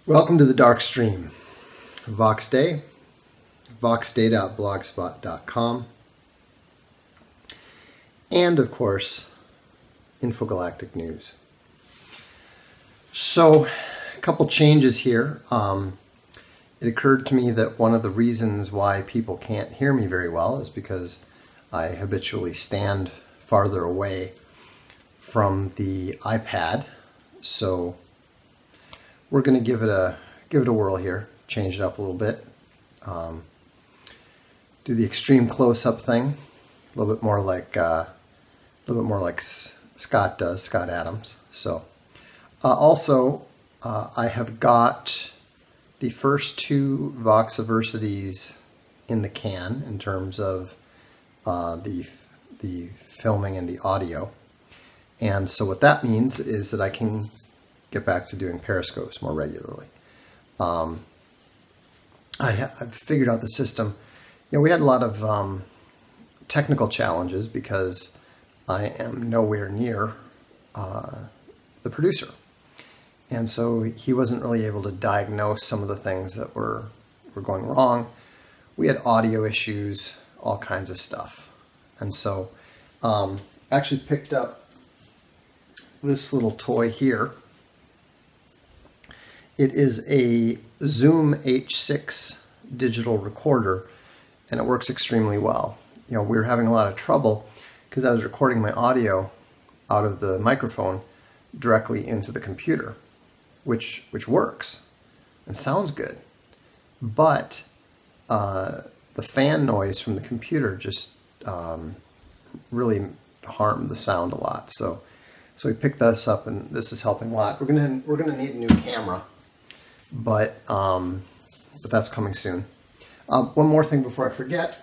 Welcome to the Darkstream. Voxday, voxday.blogspot.com, and of course, Infogalactic News. So, a couple changes here. It occurred to me that one of the reasons why people can't hear me very well is because I habitually stand farther away from the iPad. So we're going to give it a whirl here, change it up a little bit, do the extreme close-up thing, a little bit more like Scott does, Scott Adams. So I have got the first two Voxaversities in the can in terms of the filming and the audio, and so what that means is that I can get back to doing periscopes more regularly. I've figured out the system. You know, we had a lot of technical challenges because I am nowhere near the producer, and so he wasn't really able to diagnose some of the things that were going wrong. We had audio issues, all kinds of stuff, and so I actually picked up this little toy here. It is a Zoom H6 digital recorder, and it works extremely well. You know, we were having a lot of trouble because I was recording my audio out of the microphone directly into the computer, which works and sounds good, but the fan noise from the computer just really harmed the sound a lot. So we picked this up, and this is helping a lot. We're gonna need a new camera. But that's coming soon. One more thing before I forget.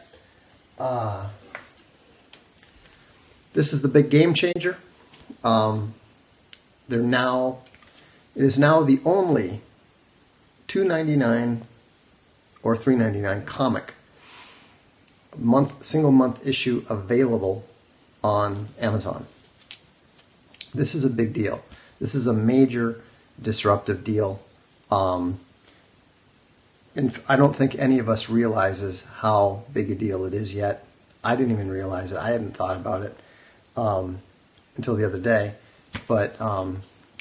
This is the big game changer. It is now the only $2.99 or $3.99 comic single month issue available on Amazon. This is a big deal. This is a major disruptive deal. And I don't think any of us realizes how big a deal it is yet. I didn't even realize it. I hadn't thought about it until the other day. But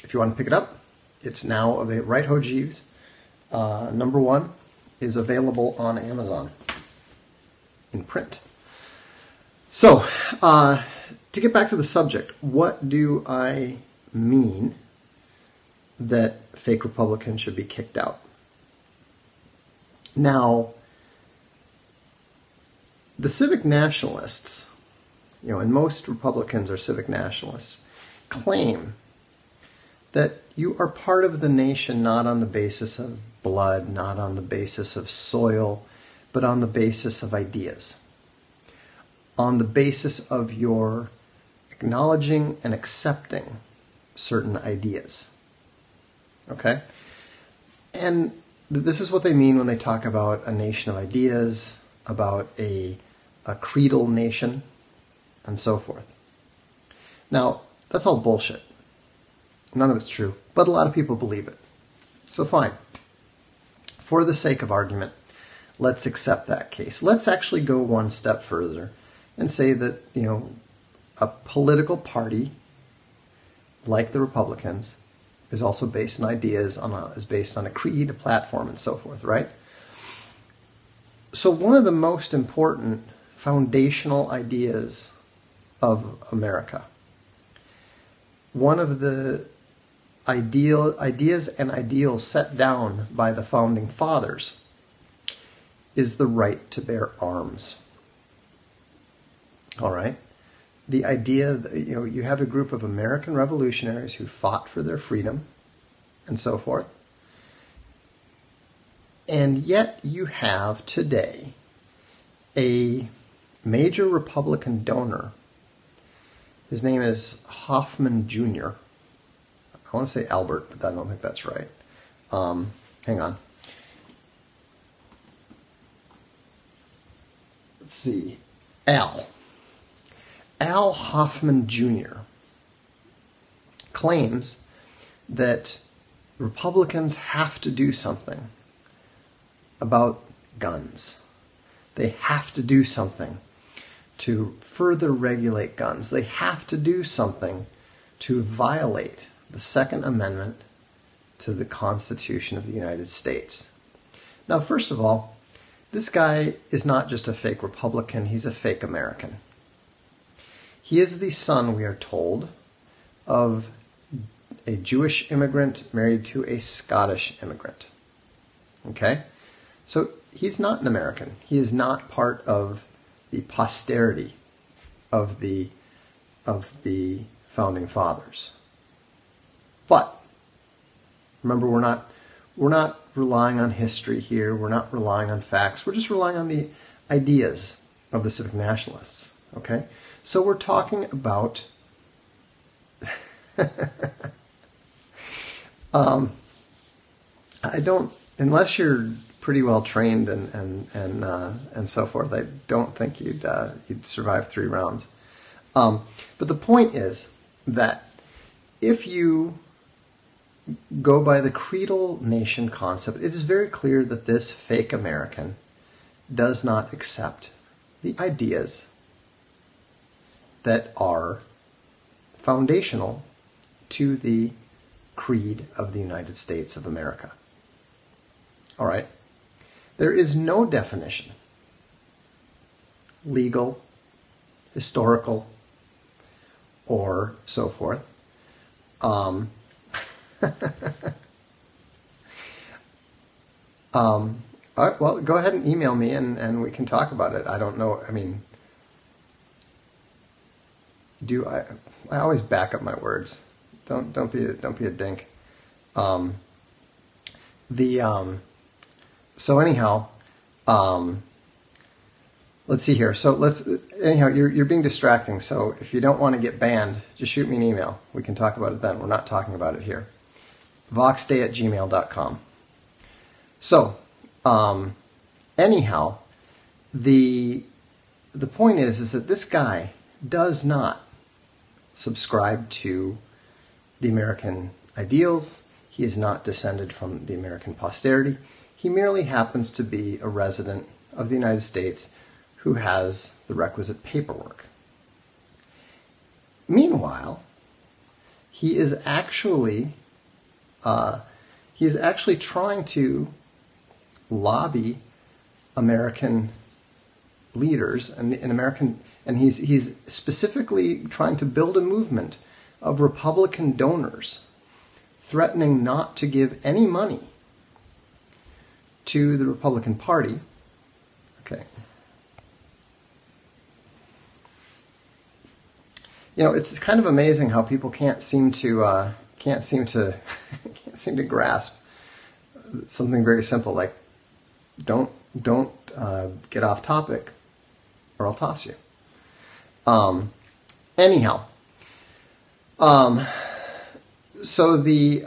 if you want to pick it up, it's now available. Right Ho Jeeves, #1, is available on Amazon in print. So, to get back to the subject, what do I mean that fake Republicans should be kicked out? Now, the civic nationalists, you know, and most Republicans are civic nationalists, claim that you are part of the nation not on the basis of blood, not on the basis of soil, but on the basis of ideas, on the basis of your acknowledging and accepting certain ideas. Okay? And this is what they mean when they talk about a nation of ideas, about a creedal nation, and so forth. Now, that's all bullshit. None of it's true, but a lot of people believe it. So fine. For the sake of argument, let's accept that case. Let's actually go one step further and say that, you know, a political party like the Republicans is also based on ideas, is based on a creed, a platform, and so forth, right? So one of the most important foundational ideas of America, one of the ideas and ideals set down by the founding fathers, is the right to bear arms. All right? The idea that, you know, you have a group of American revolutionaries who fought for their freedom and so forth. And yet you have today a major Republican donor. His name is Hoffman Jr. I want to say Albert, but I don't think that's right. Hang on. Let's see. Al Hoffman Jr. claims that Republicans have to do something about guns. They have to do something to further regulate guns. They have to do something to violate the Second Amendment to the Constitution of the United States. Now, first of all, this guy is not just a fake Republican, he's a fake American. He is the son, we are told, of a Jewish immigrant married to a Scottish immigrant. Okay? So he's not an American. He is not part of the posterity of the founding fathers. But remember, we're not relying on history here. We're not relying on facts. We're just relying on the ideas of the civic nationalists. Okay? So we're talking about I don't, unless you're pretty well trained and so forth, I don't think you'd survive 3 rounds. But the point is that if you go by the creedal nation concept, it is very clear that this fake American does not accept the ideas that are foundational to the creed of the United States of America. All right? There is no definition, legal, historical, or so forth. All right, well, go ahead and email me and we can talk about it. I don't know. I mean, I always back up my words. Don't be a dink. So anyhow, let's see here. So anyhow, you're being distracting. So if you don't want to get banned, just shoot me an email. We can talk about it then. We're not talking about it here. Voxday@gmail.com. So, anyhow, the point is that this guy does not subscribe to the American ideals. He is not descended from the American posterity. He merely happens to be a resident of the United States who has the requisite paperwork. Meanwhile, he is actually trying to lobby American leaders and he's specifically trying to build a movement of Republican donors, threatening not to give any money to the Republican Party. Okay. You know, it's kind of amazing how people can't seem to grasp something very simple, like don't get off topic or I'll toss you. Anyhow, so the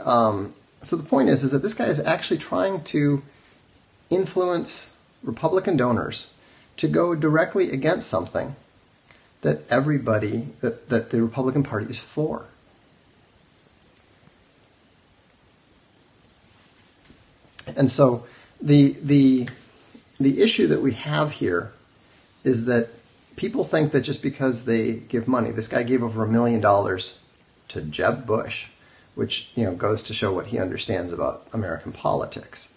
point is that this guy is actually trying to influence Republican donors to go directly against something that that the Republican Party is for. And so the issue that we have here is that people think that just because they give money, this guy gave over $1 million to Jeb Bush, which goes to show what he understands about American politics.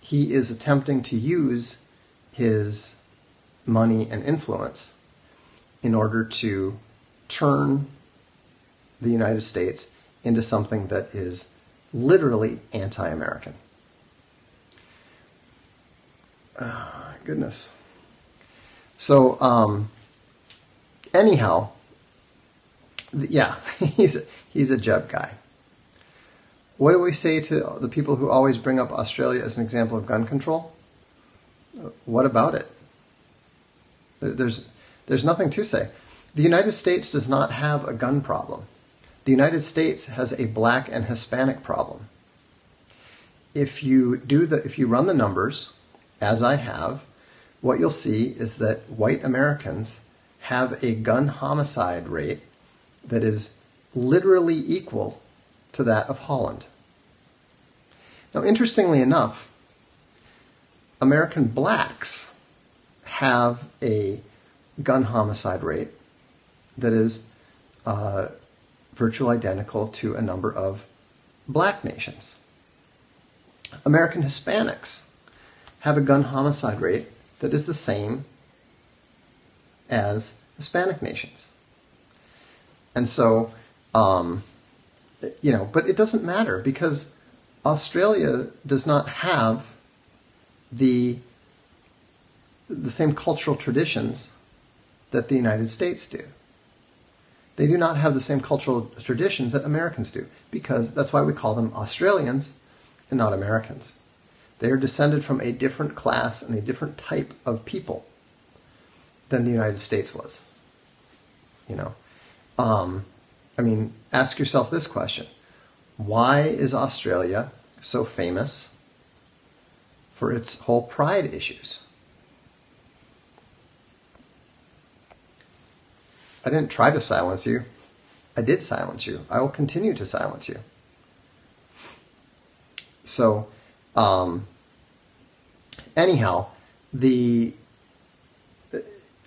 He is attempting to use his money and influence in order to turn the United States into something that is literally anti-American. Goodness. So, anyhow, yeah, he's a Jeb guy. What do we say to the people who always bring up Australia as an example of gun control? What about it? There's nothing to say. The United States does not have a gun problem. The United States has a black and Hispanic problem. If you run the numbers, as I have, what you'll see is that white Americans have a gun homicide rate that is literally equal to that of Holland. Now, interestingly enough, American blacks have a gun homicide rate that is virtually identical to a number of black nations. American Hispanics have a gun homicide rate that is the same as Hispanic nations. And so, but it doesn't matter because Australia does not have the same cultural traditions that the United States do. They do not have the same cultural traditions that Americans do, because that's why we call them Australians and not Americans. They are descended from a different class and a different type of people than the United States was. Ask yourself this question. Why is Australia so famous for its whole pride issues? I didn't try to silence you. I did silence you. I will continue to silence you. So, anyhow,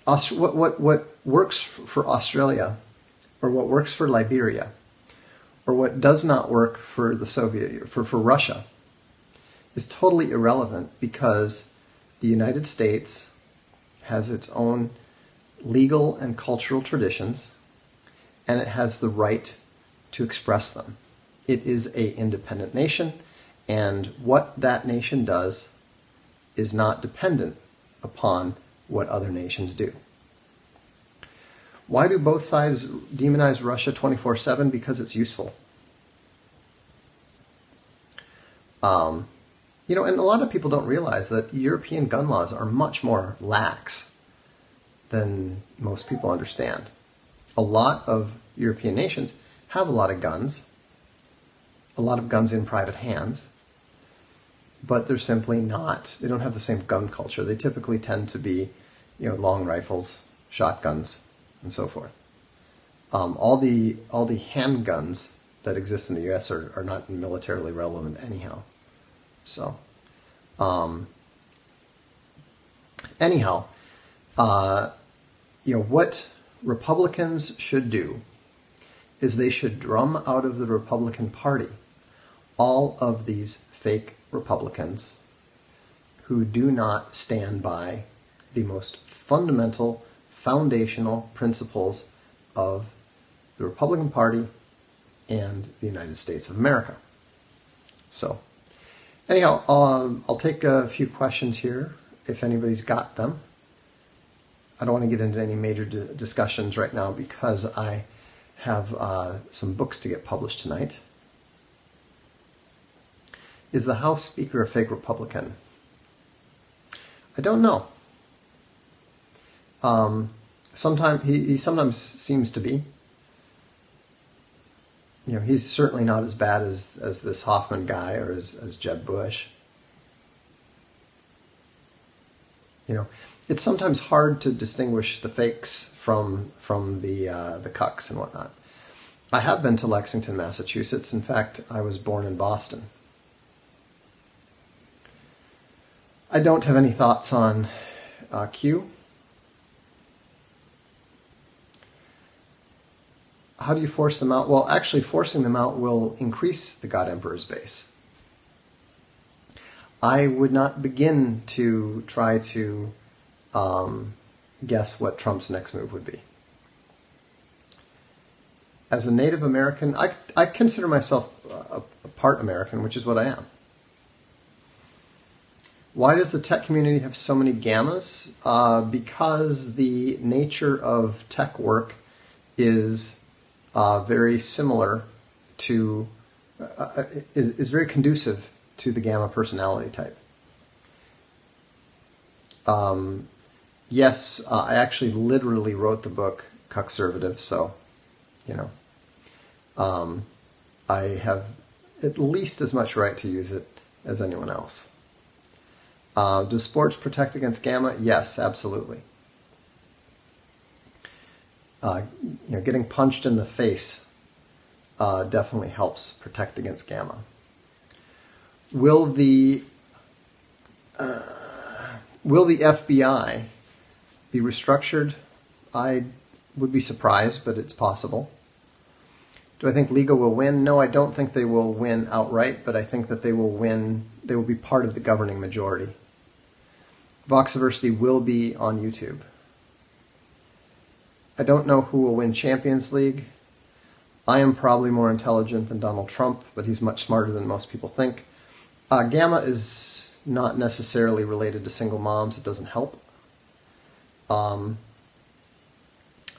what works for Australia, or what works for Liberia, or what does not work for the for Russia, is totally irrelevant because the United States has its own legal and cultural traditions, and it has the right to express them. It is an independent nation, and what that nation does is not dependent upon what other nations do. Why do both sides demonize Russia 24/7? Because it's useful. And a lot of people don't realize that European gun laws are much more lax than most people understand. A lot of European nations have a lot of guns in private hands, but they're simply not, they don't have the same gun culture. They typically tend to be, long rifles, shotguns, and so forth. All the handguns that exist in the U.S. are not militarily relevant anyhow. So, what Republicans should do is they should drum out of the Republican Party all of these fake Republicans who do not stand by the most fundamental, foundational principles of the Republican Party and the United States of America. So, anyhow, I'll take a few questions here if anybody's got them. I don't want to get into any major discussions right now because I have some books to get published tonight. Is the House Speaker a fake Republican? I don't know. He sometimes seems to be. He's certainly not as bad as this Hoffman guy or as Jeb Bush. It's sometimes hard to distinguish the fakes from the cucks and whatnot. I have been to Lexington, Massachusetts. In fact, I was born in Boston. I don't have any thoughts on Q. How do you force them out? Well, actually, forcing them out will increase the God Emperor's base. I would not begin to try to guess what Trump's next move would be. As a Native American, I consider myself a part American, which is what I am. Why does the tech community have so many gammas? Because the nature of tech work is very similar to, is very conducive to the gamma personality type. Yes, I actually literally wrote the book Cuckservative, so, I have at least as much right to use it as anyone else. Do sports protect against gamma? Yes, absolutely. Getting punched in the face definitely helps protect against gamma. Will the FBI be restructured? I would be surprised, but it's possible. Do I think Liga will win? No, I don't think they will win outright, but I think that they will win. They will be part of the governing majority. Voxday will be on YouTube. I don't know who will win Champions League. I am probably more intelligent than Donald Trump, but he's much smarter than most people think. Gamma is not necessarily related to single moms. It doesn't help.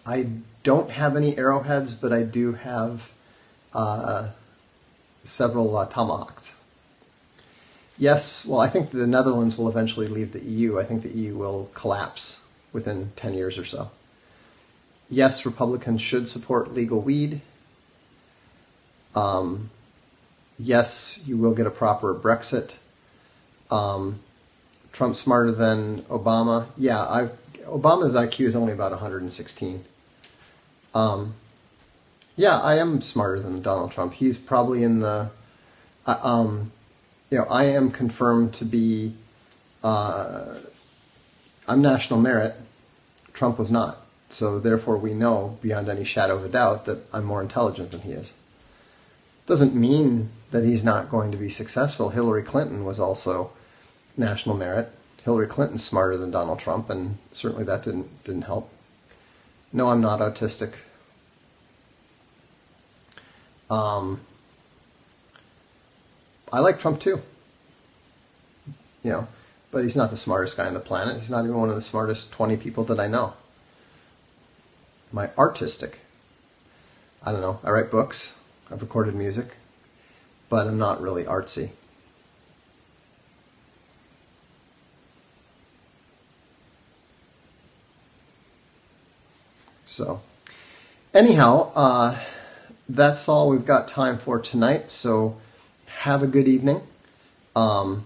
I don't have any arrowheads, but I do have several tomahawks. Yes, well, I think the Netherlands will eventually leave the EU. I think the EU will collapse within 10 years or so. Yes, Republicans should support legal weed. Yes, you will get a proper Brexit. Trump's smarter than Obama. Yeah, Obama's IQ is only about 116. Yeah, I am smarter than Donald Trump. He's probably in the... I am confirmed to be... I'm national merit. Trump was not. So therefore we know, beyond any shadow of a doubt, that I'm more intelligent than he is. Doesn't mean that he's not going to be successful. Hillary Clinton was also national merit. Hillary Clinton's smarter than Donald Trump, and certainly that didn't help. No, I'm not autistic. I like Trump too. But he's not the smartest guy on the planet. He's not even one of the smartest 20 people that I know. Am I artistic? I don't know. I write books. I've recorded music. But I'm not really artsy. So, anyhow, that's all we've got time for tonight. So, have a good evening. And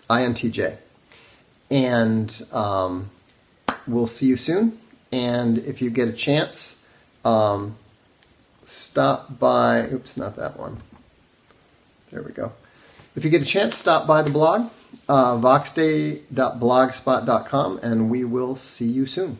INTJ. And we'll see you soon. And if you get a chance, stop by... Oops, not that one. There we go. If you get a chance, stop by the blog, voxday.blogspot.com, and we will see you soon.